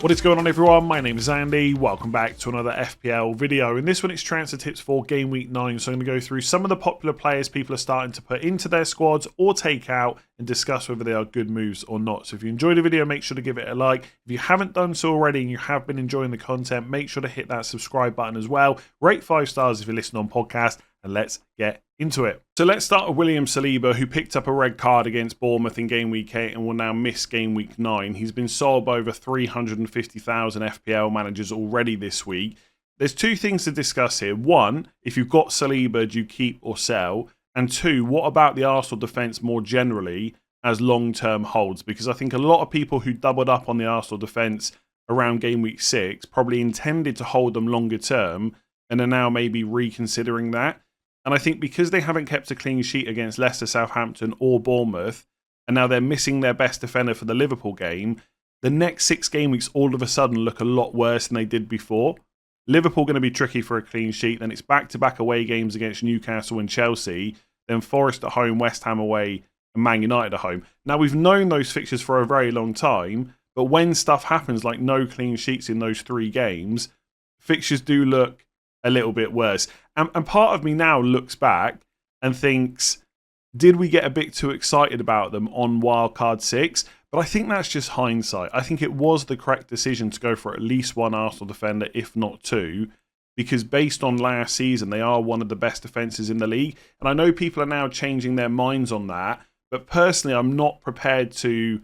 What is going on, everyone? My name is Andy. Welcome back to another FPL video. In this one, it's transfer tips for Game Week 9. So I'm going to go through some of the popular players people are starting to put into their squads or take out and discuss whether they are good moves or not. So if you enjoyed the video, make sure to give it a like. If you haven't done so already and you have been enjoying the content, make sure to hit that subscribe button as well. Rate 5 stars if you listen on podcast, and let's get into it. So let's start with William Saliba, who picked up a red card against Bournemouth in Game Week 8 and will now miss Game Week 9. He's been sold by over 350,000 FPL managers already this week. There's two things to discuss here. One, if you've got Saliba, do you keep or sell? And two, what about the Arsenal defence more generally as long-term holds? Because I think a lot of people who doubled up on the Arsenal defence around Game Week 6 probably intended to hold them longer term and are now maybe reconsidering that. And I think because they haven't kept a clean sheet against Leicester, Southampton or Bournemouth, and now they're missing their best defender for the Liverpool game, the next 6 game weeks all of a sudden look a lot worse than they did before. Liverpool going to be tricky for a clean sheet, then it's back-to-back away games against Newcastle and Chelsea, then Forest at home, West Ham away, and Man United at home. Now, we've known those fixtures for a very long time, but when stuff happens like no clean sheets in those 3 games, fixtures do look a little bit worse. And part of me now looks back and thinks, did we get a bit too excited about them on wildcard 6? But I think that's just hindsight. I think it was the correct decision to go for at least one Arsenal defender, if not 2, because based on last season, they are one of the best defences in the league. And I know people are now changing their minds on that, but personally, I'm not prepared to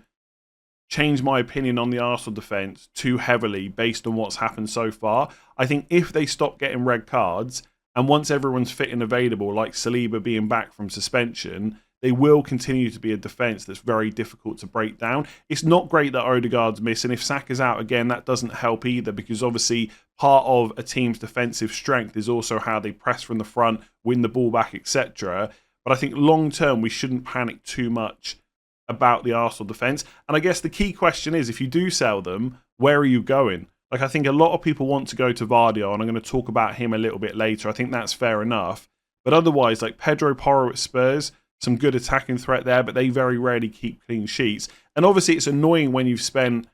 change my opinion on the Arsenal defence too heavily based on what's happened so far. I think if they stop getting red cards, and once everyone's fit and available, like Saliba being back from suspension, they will continue to be a defence that's very difficult to break down. It's not great that Odegaard's missing. If Saka's out again, that doesn't help either, because obviously part of a team's defensive strength is also how they press from the front, win the ball back, etc. But I think long term, we shouldn't panic too much about the Arsenal defence. And I guess the key question is, if you do sell them, where are you going? Like, I think a lot of people want to go to Gvardiol, and I'm going to talk about him a little bit later. I think that's fair enough. But otherwise, like Pedro Porro at Spurs, some good attacking threat there, but they very rarely keep clean sheets. And obviously, it's annoying when you've spent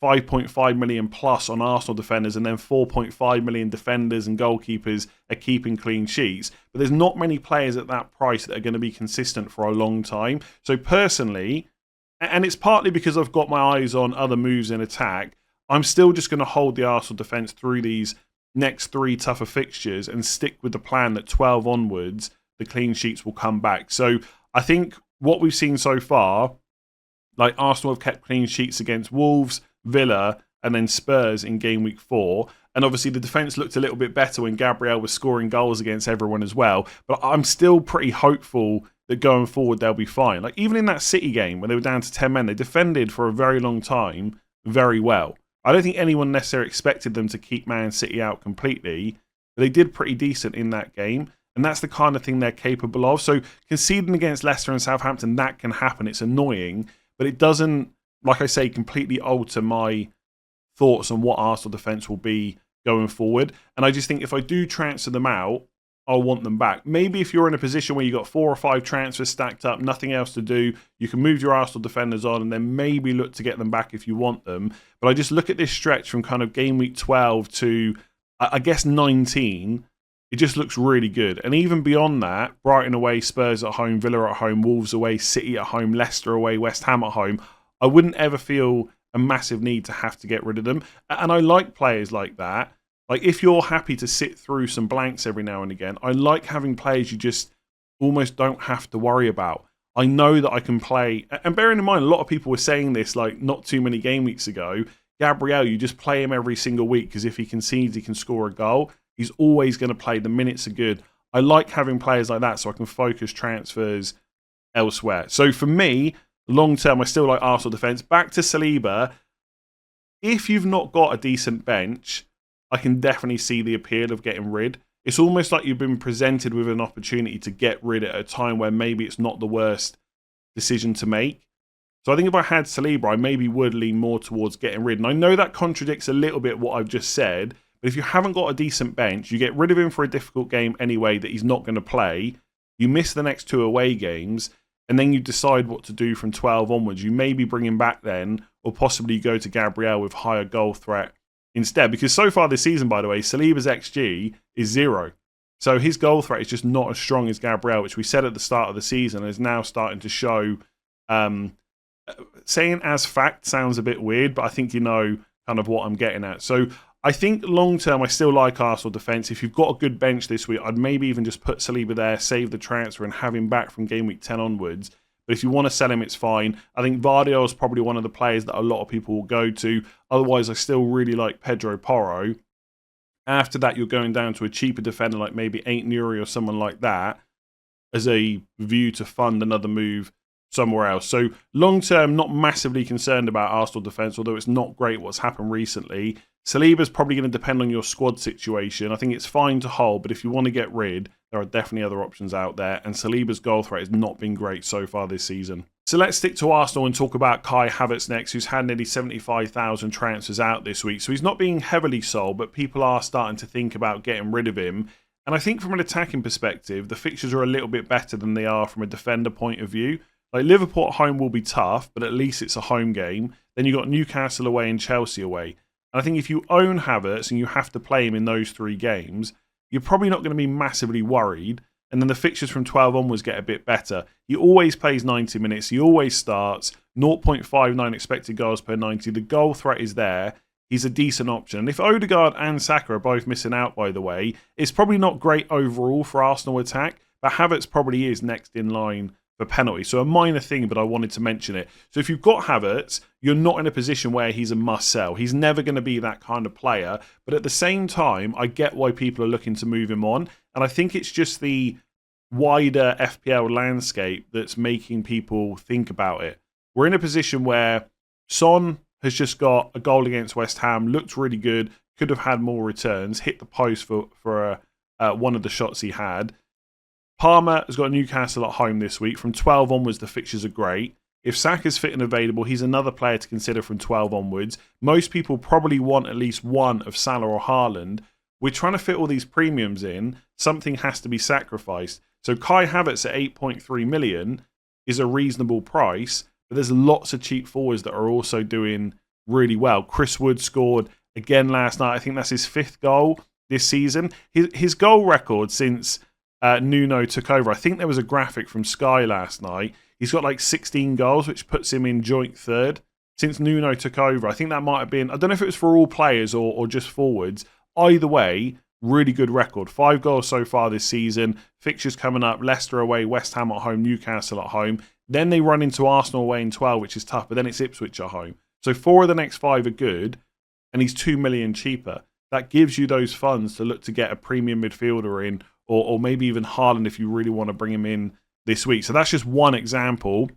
5.5 million plus on Arsenal defenders and then 4.5 million defenders and goalkeepers are keeping clean sheets. But there's not many players at that price that are going to be consistent for a long time. So personally, and it's partly because I've got my eyes on other moves in attack, I'm still just going to hold the Arsenal defence through these next 3 tougher fixtures and stick with the plan that 12 onwards, the clean sheets will come back. So I think what we've seen so far, like Arsenal have kept clean sheets against Wolves, Villa, and then Spurs in Game Week 4. And obviously the defence looked a little bit better when Gabriel was scoring goals against everyone as well. But I'm still pretty hopeful that going forward they'll be fine. Like even in that City game when they were down to 10 men, they defended for a very long time very well. I don't think anyone necessarily expected them to keep Man City out completely, but they did pretty decent in that game. And that's the kind of thing they're capable of. So conceding against Leicester and Southampton, that can happen. It's annoying, but it doesn't, like I say, completely alter my thoughts on what Arsenal defence will be going forward. And I just think if I do transfer them out, I'll want them back. Maybe if you're in a position where you've got 4 or 5 transfers stacked up, nothing else to do, you can move your Arsenal defenders on and then maybe look to get them back if you want them. But I just look at this stretch from kind of Game Week 12 to, I guess, 19. It just looks really good. And even beyond that, Brighton away, Spurs at home, Villa at home, Wolves away, City at home, Leicester away, West Ham at home, I wouldn't ever feel a massive need to have to get rid of them. And I like players like that. Like, if you're happy to sit through some blanks every now and again, I like having players you just almost don't have to worry about. I know that I can play, and bearing in mind, a lot of people were saying this like not too many game weeks ago, Gabriel, you just play him every single week because if he concedes, he can score a goal. He's always going to play. The minutes are good. I like having players like that so I can focus transfers elsewhere. So for me, long term, I still like Arsenal defence. Back to Saliba. If you've not got a decent bench, I can definitely see the appeal of getting rid. It's almost like you've been presented with an opportunity to get rid at a time where maybe it's not the worst decision to make. So I think if I had Saliba, I maybe would lean more towards getting rid. And I know that contradicts a little bit what I've just said, but if you haven't got a decent bench, you get rid of him for a difficult game anyway that he's not going to play, you miss the next 2 away games, and then you decide what to do from 12 onwards. You may be bringing back then, or possibly you go to Gabriel with higher goal threat instead. Because so far this season, by the way, Saliba's XG is 0. So his goal threat is just not as strong as Gabriel, which we said at the start of the season is now starting to show. Saying as fact sounds a bit weird, but I think you know kind of what I'm getting at. So I think long term, I still like Arsenal defence. If you've got a good bench this week, I'd maybe even just put Saliba there, save the transfer, and have him back from game week 10 onwards. But if you want to sell him, it's fine. I think Gvardiol is probably one of the players that a lot of people will go to. Otherwise, I still really like Pedro Porro. After that, you're going down to a cheaper defender like maybe Aït-Nouri or someone like that as a view to fund another move somewhere else. So long term, not massively concerned about Arsenal defence, although it's not great what's happened recently. Saliba's probably going to depend on your squad situation. I think it's fine to hold, but if you want to get rid, there are definitely other options out there. And Saliba's goal threat has not been great so far this season. So let's stick to Arsenal and talk about Kai Havertz next, who's had nearly 75,000 transfers out this week. So he's not being heavily sold, but people are starting to think about getting rid of him. And I think from an attacking perspective, the fixtures are a little bit better than they are from a defender point of view. Like Liverpool at home will be tough, but at least it's a home game. Then you've got Newcastle away and Chelsea away. And I think if you own Havertz and you have to play him in those 3 games, you're probably not going to be massively worried. And then the fixtures from 12 onwards get a bit better. He always plays 90 minutes. He always starts. 0.59 expected goals per 90. The goal threat is there. He's a decent option. And if Odegaard and Saka are both missing out, by the way, it's probably not great overall for Arsenal attack, but Havertz probably is next in line for penalty. So a minor thing, but I wanted to mention it. So if you've got Havertz, you're not in a position where he's a must sell. He's never going to be that kind of player. But at the same time, I get why people are looking to move him on. And I think it's just the wider FPL landscape that's making people think about it. We're in a position where Son has just got a goal against West Ham, looked really good, could have had more returns, hit the post for one of the shots he had. Palmer has got Newcastle at home this week. From 12 onwards, the fixtures are great. If Saka's fit and available, he's another player to consider from 12 onwards. Most people probably want at least one of Salah or Haaland. We're trying to fit all these premiums in. Something has to be sacrificed. So Kai Havertz at 8.3 million is a reasonable price, but there's lots of cheap forwards that are also doing really well. Chris Wood scored again last night. I think that's his 5th goal this season. His goal record since Nuno took over, I think there was a graphic from Sky last night. He's got like 16 goals, which puts him in joint 3rd since Nuno took over. I think that might have been, I don't know if it was for all players or just forwards. Either way, really good record. 5 goals so far this season. Fixtures coming up, Leicester away, West Ham at home, Newcastle at home. Then they run into Arsenal away in 12, which is tough, but then it's Ipswich at home. So 4 of the next 5 are good, and he's 2 million cheaper. That gives you those funds to look to get a premium midfielder in, or maybe even Haaland if you really want to bring him in this week. So that's just one example.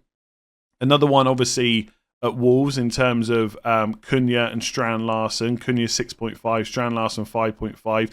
Another one, obviously, at Wolves in terms of Cunha and Strand Larsen. Cunha 6.5, Strand Larsen 5.5.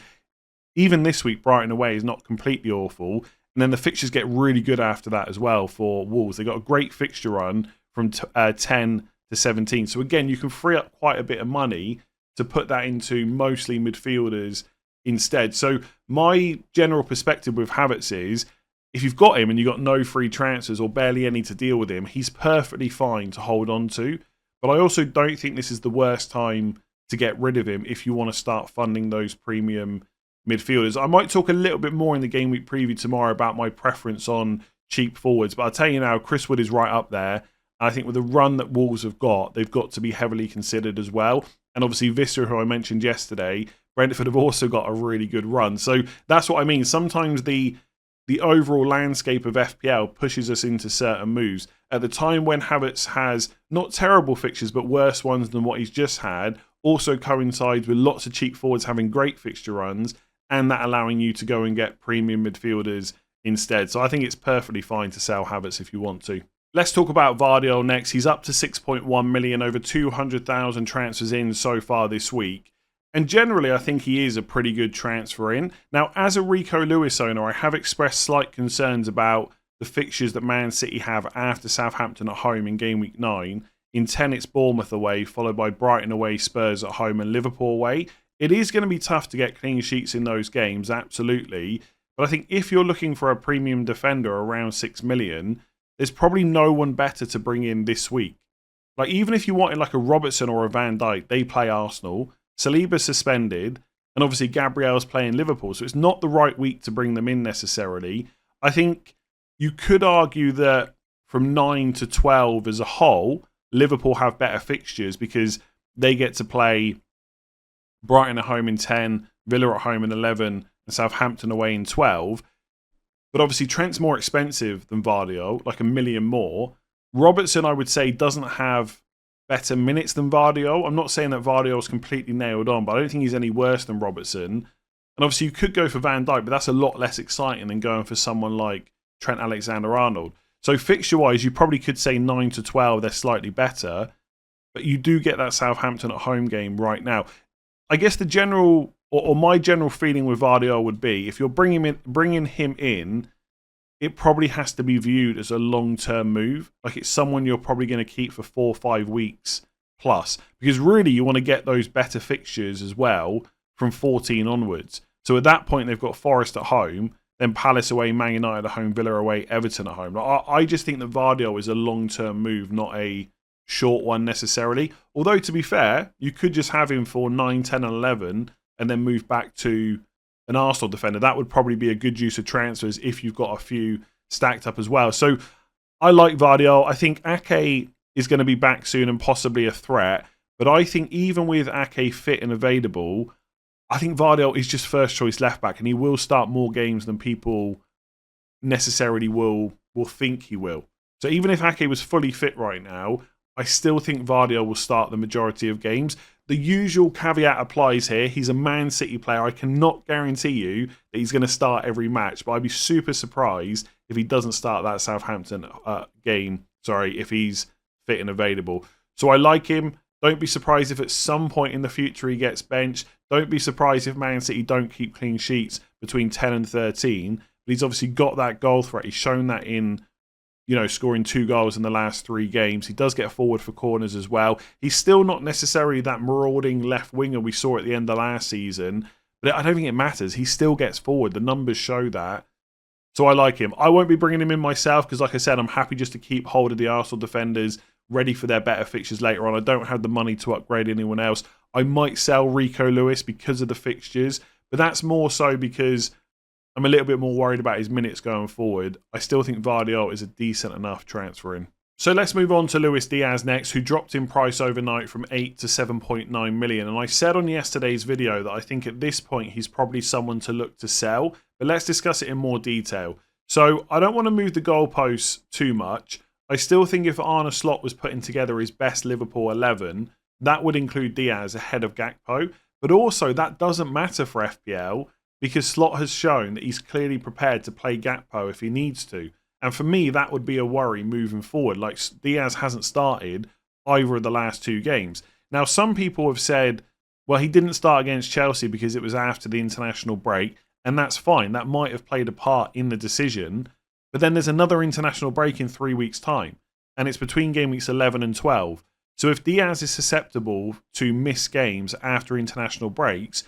Even this week, Brighton away is not completely awful. And then the fixtures get really good after that as well for Wolves. They got a great fixture run from 10 to 17. So again, you can free up quite a bit of money to put that into mostly midfielders instead. So my general perspective with Havertz is, if you've got him and you've got no free transfers or barely any to deal with him, he's perfectly fine to hold on to. But I also don't think this is the worst time to get rid of him if you want to start funding those premium midfielders. I might talk a little bit more in the game week preview tomorrow about my preference on cheap forwards, but I'll tell you now, Chris Wood is right up there. I think with the run that Wolves have got, they've got to be heavily considered as well. And obviously Visser, who I mentioned yesterday, Brentford have also got a really good run. So that's what I mean. Sometimes the overall landscape of FPL pushes us into certain moves. At the time when Havertz has not terrible fixtures, but worse ones than what he's just had, also coincides with lots of cheap forwards having great fixture runs, and that allowing you to go and get premium midfielders instead. So I think it's perfectly fine to sell Havertz if you want to. Let's talk about Gvardiol next. He's up to 6.1 million, over 200,000 transfers in so far this week. And generally, I think he is a pretty good transfer in. Now, as a Rico Lewis owner, I have expressed slight concerns about the fixtures that Man City have after Southampton at home in game week 9. In 10, it's Bournemouth away, followed by Brighton away, Spurs at home, and Liverpool away. It is going to be tough to get clean sheets in those games, absolutely. But I think if you're looking for a premium defender around 6 million, there's probably no one better to bring in this week. Like, even if you wanted like a Robertson or a Van Dijk, they play Arsenal. Saliba's suspended, and obviously Gabriel's playing Liverpool, so it's not the right week to bring them in necessarily. I think you could argue that from 9 to 12 as a whole, Liverpool have better fixtures because they get to play Brighton at home in 10, Villa at home in 11, and Southampton away in 12. But obviously Trent's more expensive than Gvardiol, like $1 million more. Robertson, I would say, doesn't have better minutes than Gvardiol. I'm not saying that Gvardiol's completely nailed on, but I don't think he's any worse than Robertson. And obviously you could go for Van Dijk, but that's a lot less exciting than going for someone like Trent Alexander-Arnold. So fixture-wise, you probably could say 9 to 12, they're slightly better. But you do get that Southampton at home game right now. I guess the general, or my general feeling with Gvardiol would be, if you're bringing him in, it probably has to be viewed as a long-term move. Like, it's someone you're probably going to keep for 4 or 5 weeks plus. Because really, you want to get those better fixtures as well from 14 onwards. So at that point, they've got Forest at home, then Palace away, Man United at home, Villa away, Everton at home. I just think that Gvardiol is a long-term move, not a short one necessarily. Although, to be fair, you could just have him for 9, 10 and 11 and then move back to an Arsenal defender. That would probably be a good use of transfers if you've got a few stacked up as well. So I like Gvardiol. I think Ake is going to be back soon and possibly a threat. But I think even with Ake fit and available, I think Gvardiol is just first choice left back, and he will start more games than people necessarily will think he will. So even if Ake was fully fit right now, I still think Gvardiol will start the majority of games. The usual caveat applies here. He's a Man City player. I cannot guarantee you that he's going to start every match, but I'd be super surprised if he doesn't start that Southampton game, if he's fit and available. So I like him. Don't be surprised if at some point in the future he gets benched. Don't be surprised if Man City don't keep clean sheets between 10 and 13. But he's obviously got that goal threat. He's shown that in, scoring 2 goals in the last 3 games. He does get forward for corners as well. He's still not necessarily that marauding left winger we saw at the end of last season, but I don't think it matters. He still gets forward. The numbers show that. So I like him. I won't be bringing him in myself because, like I said, I'm happy just to keep hold of the Arsenal defenders ready for their better fixtures later on. I don't have the money to upgrade anyone else. I might sell Rico Lewis because of the fixtures, but that's more so because I'm a little bit more worried about his minutes going forward. I still think Gvardiol is a decent enough transfer in. So let's move on to Luis Díaz next, who dropped in price overnight from 8 to 7.9 million. And I said on yesterday's video that I think at this point he's probably someone to look to sell, but let's discuss it in more detail. So I don't want to move the goalposts too much. I still think if Arne Slot was putting together his best Liverpool 11, that would include Díaz ahead of Gakpo. But also that doesn't matter for FPL, because Slot has shown that he's clearly prepared to play Gakpo if he needs to. And for me, that would be a worry moving forward. Like, Díaz hasn't started either of the last 2 games. Now, some people have said, well, he didn't start against Chelsea because it was after the international break, and that's fine. That might have played a part in the decision. But then there's another international break in 3 weeks' time, and it's between game weeks 11 and 12. So if Díaz is susceptible to miss games after international breaks,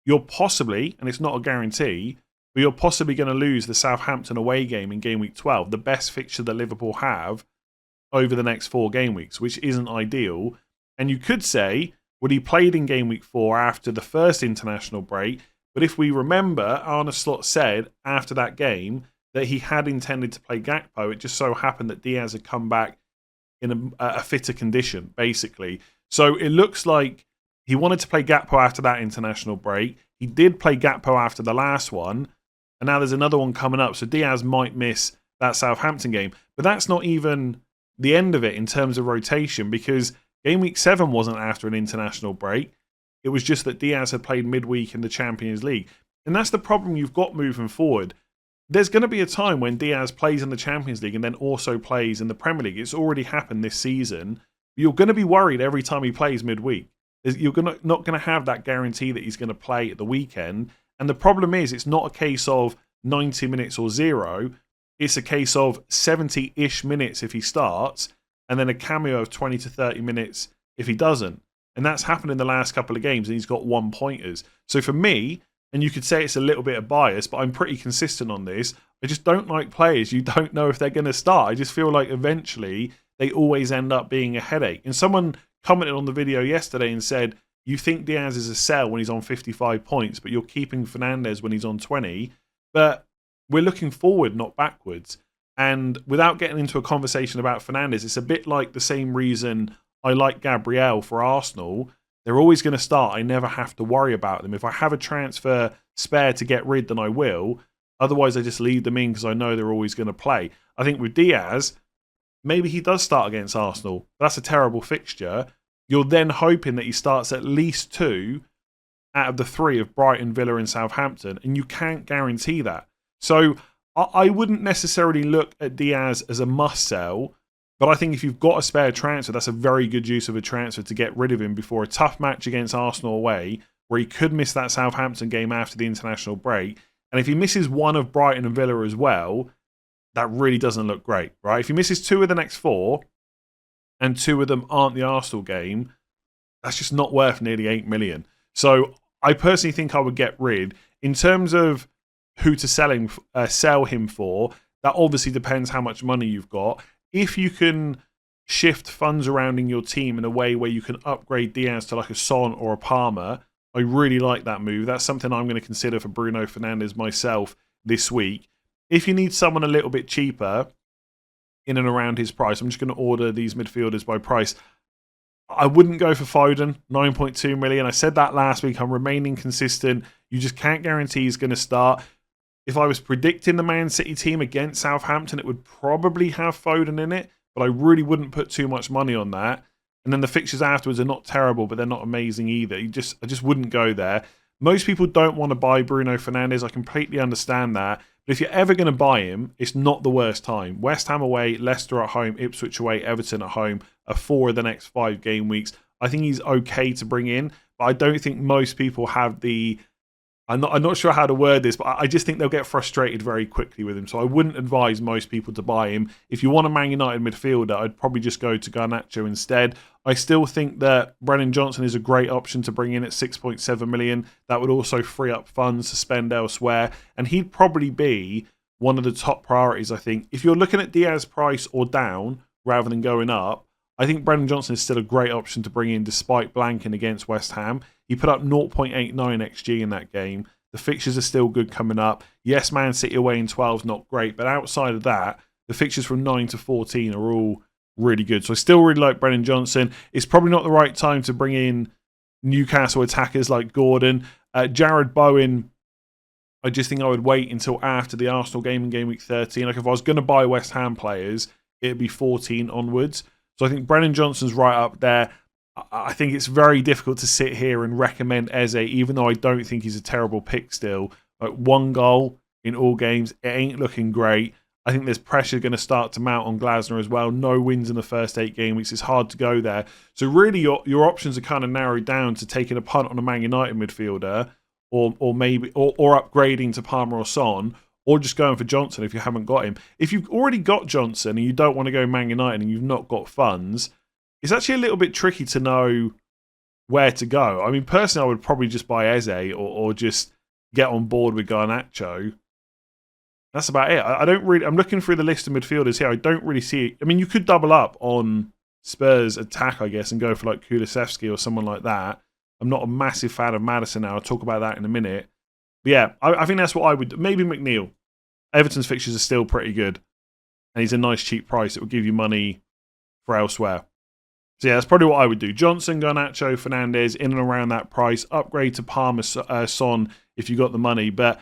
you're possibly, and it's not a guarantee, but you're possibly going to lose the Southampton away game in game week 12, the best fixture that Liverpool have over the next 4 game weeks, which isn't ideal. And you could say, well, he played in game week 4 after the first international break, but if we remember, Arne Slot said after that game that he had intended to play Gakpo. It just so happened that Díaz had come back in a fitter condition, basically. So it looks like he wanted to play Gakpo after that international break. He did play Gakpo after the last one, and now there's another one coming up. So Díaz might miss that Southampton game. But that's not even the end of it in terms of rotation, because game week 7 wasn't after an international break. It was just that Díaz had played midweek in the Champions League. And that's the problem you've got moving forward. There's going to be a time when Díaz plays in the Champions League and then also plays in the Premier League. It's already happened this season. You're going to be worried every time he plays midweek. You're not going to have that guarantee that he's going to play at the weekend. And the problem is, it's not a case of 90 minutes or 0. It's a case of 70-ish minutes if he starts, and then a cameo of 20 to 30 minutes if he doesn't. And that's happened in the last couple of games, and he's got 1-pointers. So for me, and you could say it's a little bit of bias, but I'm pretty consistent on this, I just don't like players you don't know if they're going to start. I just feel like eventually they always end up being a headache. And someone commented on the video yesterday and said, you think Díaz is a sell when he's on 55 points, but you're keeping Fernandes when he's on 20. But we're looking forward, not backwards. And without getting into a conversation about Fernandes, it's a bit like the same reason I like Gabriel for Arsenal. They're always going to start. I never have to worry about them. If I have a transfer spare to get rid, then I will. Otherwise, I just leave them in because I know they're always going to play. I think with Díaz, maybe he does start against Arsenal. That's a terrible fixture. You're then hoping that he starts at least 2 out of the 3 of Brighton, Villa and Southampton, and you can't guarantee that. So I wouldn't necessarily look at Díaz as a must-sell, but I think if you've got a spare transfer, that's a very good use of a transfer to get rid of him before a tough match against Arsenal away, where he could miss that Southampton game after the international break. And if he misses one of Brighton and Villa as well, that really doesn't look great, right? If he misses 2 of the next 4, and 2 of them aren't the Arsenal game, that's just not worth nearly 8 million. So I personally think I would get rid. In terms of who to sell him for, that obviously depends how much money you've got. If you can shift funds around in your team in a way where you can upgrade Díaz to like a Son or a Palmer, I really like that move. That's something I'm going to consider for Bruno Fernandes myself this week. If you need someone a little bit cheaper, in and around his price, I'm just going to order these midfielders by price. I wouldn't go for Foden, 9.2 million. I said that last week. I'm remaining consistent. You just can't guarantee he's going to start. If I was predicting the Man City team against Southampton, it would probably have Foden in it, but I really wouldn't put too much money on that. And then the fixtures afterwards are not terrible, but they're not amazing either. I just wouldn't go there. Most people don't want to buy Bruno Fernandes. I completely understand that. But if you're ever going to buy him, it's not the worst time. West Ham away, Leicester at home, Ipswich away, Everton at home are 4 of the next 5 game weeks. I think he's okay to bring in, but I don't think most people have the... I'm not sure how to word this, but I just think they'll get frustrated very quickly with him. So I wouldn't advise most people to buy him. If you want a Man United midfielder, I'd probably just go to Garnacho instead. I still think that Brennan Johnson is a great option to bring in at 6.7 million. That would also free up funds to spend elsewhere. And he'd probably be one of the top priorities, I think. If you're looking at Díaz price or down rather than going up, I think Brennan Johnson is still a great option to bring in despite blanking against West Ham. He put up 0.89 XG in that game. The fixtures are still good coming up. Yes, Man City away in 12 is not great, but outside of that, the fixtures from 9 to 14 are all really good. So I still really like Brennan Johnson. It's probably not the right time to bring in Newcastle attackers like Gordon. Jared Bowen, I just think I would wait until after the Arsenal game in Game Week 13. Like if I was going to buy West Ham players, it'd be 14 onwards. So I think Brennan Johnson's right up there. I think it's very difficult to sit here and recommend Eze, even though I don't think he's a terrible pick still. Like 1 goal in all games, it ain't looking great. I think there's pressure going to start to mount on Glasner as well. No wins in the first 8 game weeks. It's hard to go there. So really your options are kind of narrowed down to taking a punt on a Man United midfielder or maybe upgrading to Palmer or Son, or just going for Johnson if you haven't got him. If you've already got Johnson and you don't want to go Man United and you've not got funds, it's actually a little bit tricky to know where to go. I mean, personally, I would probably just buy Eze or just get on board with Garnacho. That's about it. I'm looking through the list of midfielders here. I don't really see it. I mean, you could double up on Spurs attack, I guess, and go for like Kulusevski or someone like that. I'm not a massive fan of Maddison now. I'll talk about that in a minute. But yeah, I think that's what I would do. Maybe McNeil. Everton's fixtures are still pretty good. And he's a nice cheap price. It would give you money for elsewhere. So yeah, that's probably what I would do. Johnson, Garnacho, Fernandes, in and around that price. Upgrade to Palmer, Son, if you got the money. But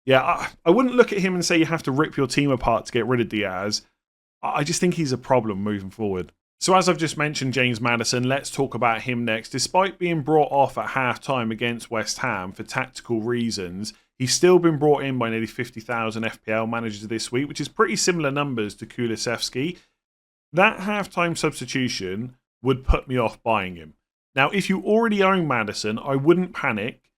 yeah, I wouldn't look at him and say you have to rip your team apart to get rid of Díaz. I just think he's a problem moving forward. So as I've just mentioned, James Maddison, let's talk about him next. Despite being brought off at half-time against West Ham for tactical reasons, he's still been brought in by nearly 50,000 FPL managers this week, which is pretty similar numbers to Kulusevski. That half-time substitution would put me off buying him. Now, if you already own Maddison, I wouldn't panic,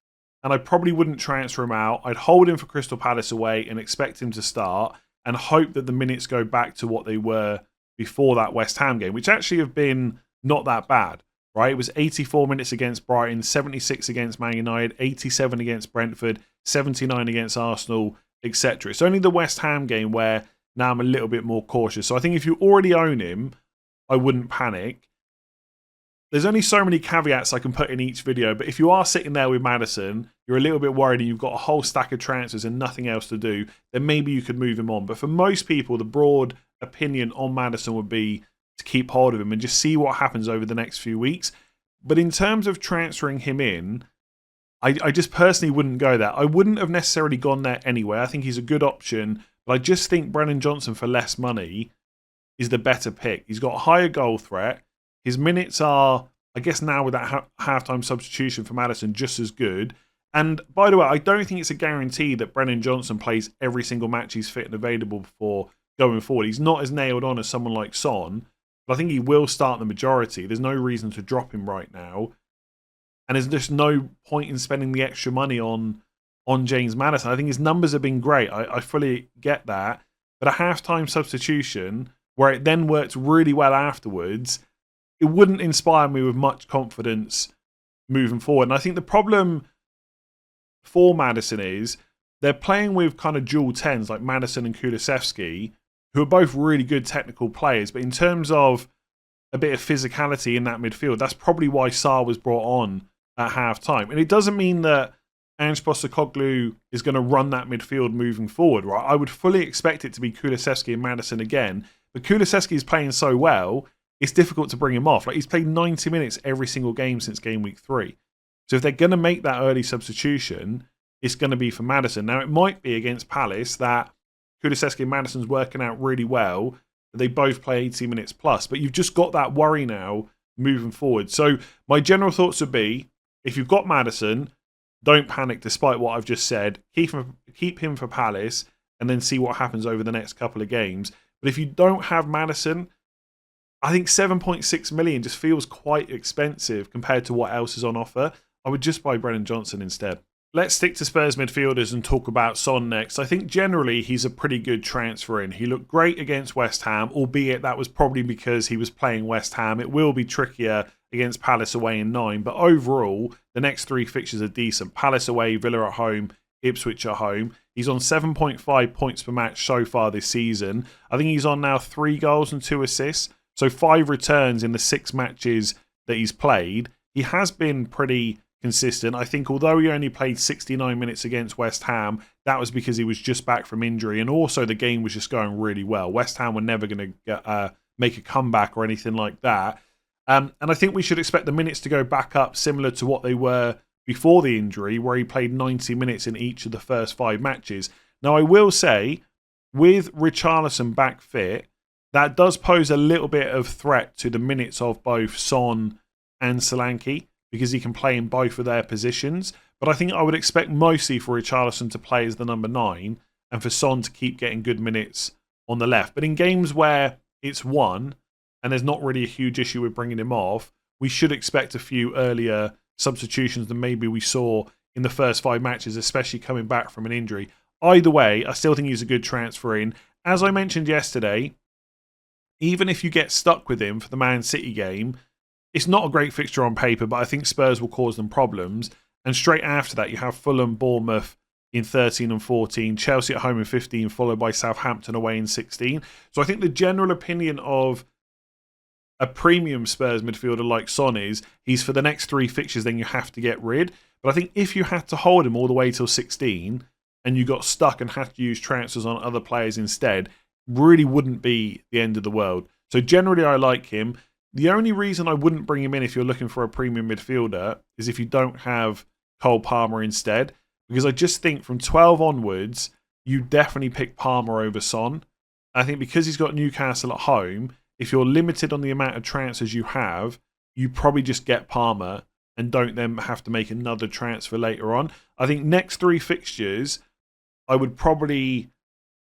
and I probably wouldn't transfer him out. I'd hold him for Crystal Palace away and expect him to start, and hope that the minutes go back to what they were before that West Ham game, which actually have been not that bad, right? It was 84 minutes against Brighton, 76 against Man United, 87 against Brentford, 79 against Arsenal, etc. It's only the West Ham game where now I'm a little bit more cautious. So I think if you already own him, I wouldn't panic. There's only so many caveats I can put in each video, but if you are sitting there with Maddison, you're a little bit worried and you've got a whole stack of transfers and nothing else to do, then maybe you could move him on. But for most people, the broad opinion on Maddison would be to keep hold of him and just see what happens over the next few weeks. But in terms of transferring him in, I just personally wouldn't go there. I wouldn't have necessarily gone there anyway. I think he's a good option, but I just think Brennan Johnson for less money is the better pick. He's got a higher goal threat. His minutes are, I guess now with that halftime substitution for Maddison, just as good. And by the way, I don't think it's a guarantee that Brennan Johnson plays every single match he's fit and available for going forward. He's not as nailed on as someone like Son, but I think he will start the majority. There's no reason to drop him right now. And there's just no point in spending the extra money on James Maddison. I think his numbers have been great. I fully get that. But a halftime substitution, where it then works really well afterwards, it wouldn't inspire me with much confidence moving forward. And I think the problem for Maddison is they're playing with kind of dual 10s like Maddison and Kulusevski, who are both really good technical players. But in terms of a bit of physicality in that midfield, that's probably why Sarr was brought on at half-time. And it doesn't mean that Ange Postecoglou is going to run that midfield moving forward, right? I would fully expect it to be Kulusevski and Maddison again. But Kulusevski is playing so well, it's difficult to bring him off. Like, he's played 90 minutes every single game since game week 3. So if they're going to make that early substitution, it's going to be for Maddison. Now, it might be against Palace that Kulusevski and Maddison's working out really well. They both play 80 minutes plus. But you've just got that worry now moving forward. So my general thoughts would be, if you've got Maddison, don't panic despite what I've just said. Keep him for Palace and then see what happens over the next couple of games. But if you don't have Maddison, I think 7.6 million just feels quite expensive compared to what else is on offer. I would just buy Brennan Johnson instead. Let's stick to Spurs midfielders and talk about Son next. I think generally he's a pretty good transfer in. He looked great against West Ham, albeit that was probably because he was playing West Ham. It will be trickier against Palace away in 9, but overall, the next 3 fixtures are decent. Palace away, Villa at home, Ipswich at home. He's on 7.5 points per match so far this season. I think he's on now 3 goals and 2 assists. So 5 returns in the 6 matches that he's played. He has been pretty consistent. I think although he only played 69 minutes against West Ham, that was because he was just back from injury. And also the game was just going really well. West Ham were never going to make a comeback or anything like that. And I think we should expect the minutes to go back up similar to what they were before the injury, where he played 90 minutes in each of the first 5 matches. Now, I will say, with Richarlison back fit, that does pose a little bit of threat to the minutes of both Son and Solanke, because he can play in both of their positions. But I think I would expect mostly for Richarlison to play as the number 9 and for Son to keep getting good minutes on the left. But in games where it's 1 and there's not really a huge issue with bringing him off, we should expect a few earlier substitutions than maybe we saw in the first 5 matches, especially coming back from an injury. Either way, I still think he's a good transfer in. As I mentioned yesterday, even if you get stuck with him for the Man City game, it's not a great fixture on paper, but I think Spurs will cause them problems. And straight after that, you have Fulham, Bournemouth in 13 and 14, Chelsea at home in 15, followed by Southampton away in 16. So I think the general opinion of a premium Spurs midfielder like Son is, he's for the next 3 fixtures, then you have to get rid. But I think if you had to hold him all the way till 16 and you got stuck and had to use transfers on other players instead, really wouldn't be the end of the world. So generally I like him. The only reason I wouldn't bring him in if you're looking for a premium midfielder is if you don't have Cole Palmer instead. Because I just think from 12 onwards, you definitely pick Palmer over Son. I think because he's got Newcastle at home, if you're limited on the amount of transfers you have, you probably just get Palmer and don't then have to make another transfer later on. I think next 3 fixtures, I would probably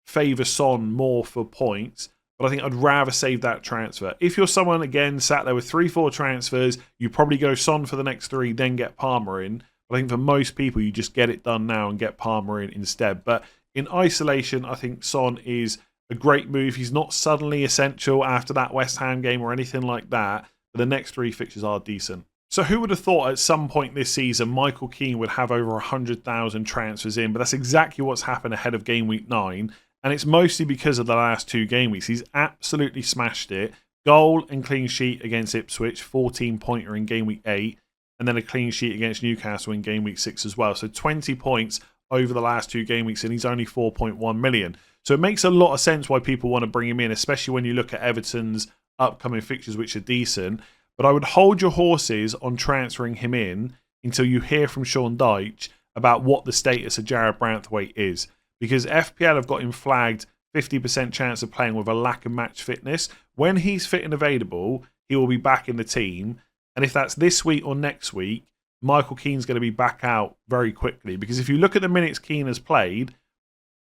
favour Son more for points, but I think I'd rather save that transfer. If you're someone, again, sat there with 3-4 transfers, you probably go Son for the next 3, then get Palmer in. But I think for most people, you just get it done now and get Palmer in instead. But in isolation, I think Son is a great move. He's not suddenly essential after that West Ham game or anything like that, but the next 3 fixtures are decent. So who would have thought at some point this season Michael Keane would have over 100,000 transfers in? But that's exactly what's happened ahead of game week 9. And it's mostly because of the last 2 game weeks. He's absolutely smashed it. Goal and clean sheet against Ipswich, 14-pointer in game week 8. And then a clean sheet against Newcastle in game week 6 as well. So 20 points over the last 2 game weeks, and he's only 4.1 million. So it makes a lot of sense why people want to bring him in, especially when you look at Everton's upcoming fixtures, which are decent. But I would hold your horses on transferring him in until you hear from Sean Dyche about what the status of Jarrad Branthwaite is. Because FPL have got him flagged 50% chance of playing with a lack of match fitness. When he's fit and available, he will be back in the team. And if that's this week or next week, Michael Keane's going to be back out very quickly. Because if you look at the minutes Keane has played,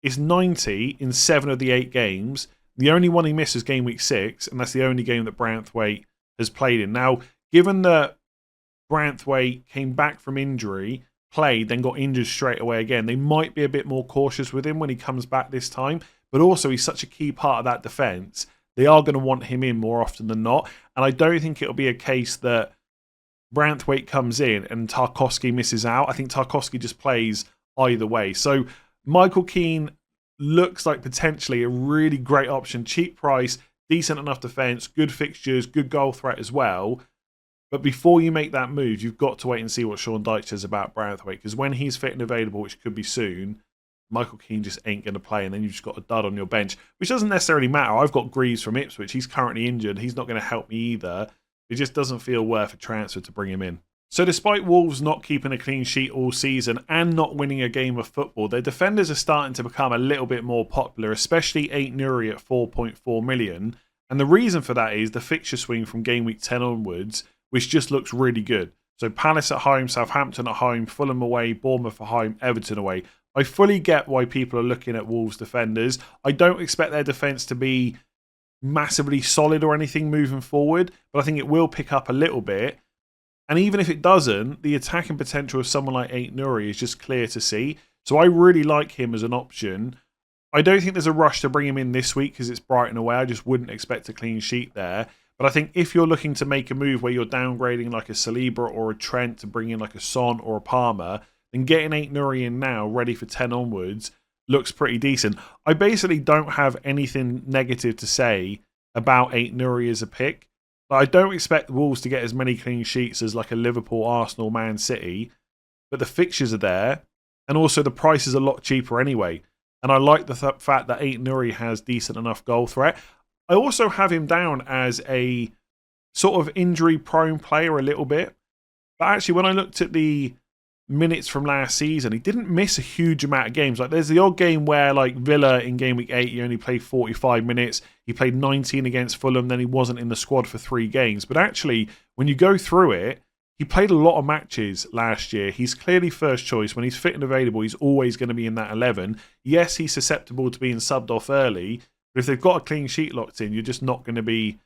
it's 90 in 7 of the 8 games. The only one he missed is game week 6, and that's the only game that Branthwaite has played in. Now, given that Branthwaite came back from injury, played, then got injured straight away again, they might be a bit more cautious with him when he comes back this time. But also, he's such a key part of that defence. They are going to want him in more often than not. And I don't think it'll be a case that Branthwaite comes in and Tarkowski misses out. I think Tarkowski just plays either way. So Michael Keane looks like potentially a really great option. Cheap price, decent enough defence, good fixtures, good goal threat as well. But before you make that move, you've got to wait and see what Sean Dyche says about Branthwaite. Because when he's fit and available, which could be soon, Michael Keane just ain't going to play. And then you've just got a dud on your bench, which doesn't necessarily matter. I've got Greaves from Ipswich. He's currently injured. He's not going to help me either. It just doesn't feel worth a transfer to bring him in. So despite Wolves not keeping a clean sheet all season and not winning a game of football, their defenders are starting to become a little bit more popular, especially Aït-Nouri at 4.4 million. And the reason for that is the fixture swing from game week 10 onwards, which just looks really good. So Palace at home, Southampton at home, Fulham away, Bournemouth at home, Everton away. I fully get why people are looking at Wolves defenders. I don't expect their defence to be massively solid or anything moving forward, but I think it will pick up a little bit. And even if it doesn't, the attacking potential of someone like Aït-Nouri is just clear to see. So I really like him as an option. I don't think there's a rush to bring him in this week because it's Brighton away. I just wouldn't expect a clean sheet there. But I think if you're looking to make a move where you're downgrading like a Saliba or a Trent to bring in like a Son or a Palmer, then getting Aït-Nouri in now, ready for 10 onwards, looks pretty decent. I basically don't have anything negative to say about Aït-Nouri as a pick. But I don't expect the Wolves to get as many clean sheets as like a Liverpool, Arsenal, Man City. But the fixtures are there. And also the price is a lot cheaper anyway. And I like the fact that Aït-Nouri has decent enough goal threat. I also have him down as a sort of injury-prone player a little bit. But actually, when I looked at the minutes from last season, he didn't miss a huge amount of games. Like there's the odd game where like Villa in game week 8, he only played 45 minutes. He played 19 against Fulham, then he wasn't in the squad for 3 games. But actually, when you go through it, he played a lot of matches last year. He's clearly first choice. When he's fit and available, he's always going to be in that 11. Yes, he's susceptible to being subbed off early, but if they've got a clean sheet locked in, you're just not going to be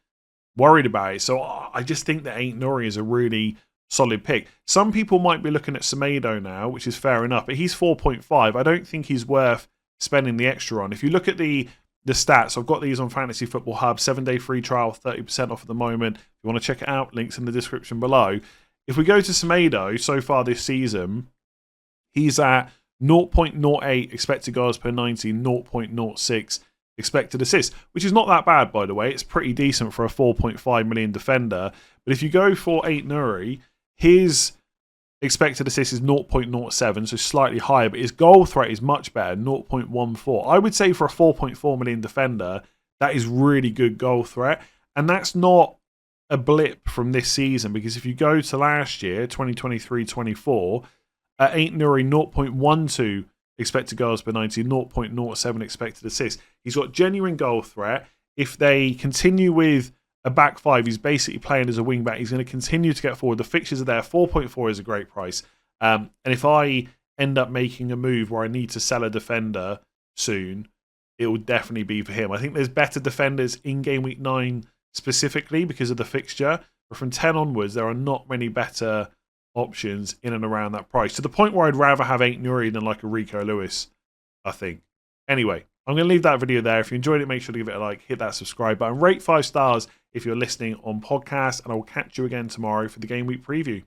worried about it. So I just think that Aït-Nouri is a really solid pick. Some people might be looking at Semedo now, which is fair enough, but he's 4.5. I don't think he's worth spending the extra on. If you look at the stats, I've got these on Fantasy Football Hub, 7-day free trial, 30% off at the moment. If you want to check it out, links in the description below. If we go to Semedo, so far this season, he's at 0.08 expected goals per 90, 0.06 expected assists, which is not that bad, by the way. It's pretty decent for a 4.5 million defender. But if you go for Aït-Nouri, his expected assist is 0.07, so slightly higher, but his goal threat is much better, 0.14. I would say for a 4.4 million defender, that is really good goal threat. And that's not a blip from this season, because if you go to last year, 2023-24, at Aït-Nouri, 0.12 expected goals per 90, 0.07 expected assists. He's got genuine goal threat. If they continue with a back 5, he's basically playing as a wing back. He's going to continue to get forward. The fixtures are there. 4.4 is a great price. And if I end up making a move where I need to sell a defender soon, it will definitely be for him. I think there's better defenders in game week 9 specifically because of the fixture. But from 10 onwards, there are not many better options in and around that price. To the point where I'd rather have Aït-Nouri than like a Rico Lewis, I think. Anyway, I'm going to leave that video there. If you enjoyed it, make sure to give it a like, hit that subscribe button, rate 5 stars if you're listening on podcast, and I will catch you again tomorrow for the Game Week preview.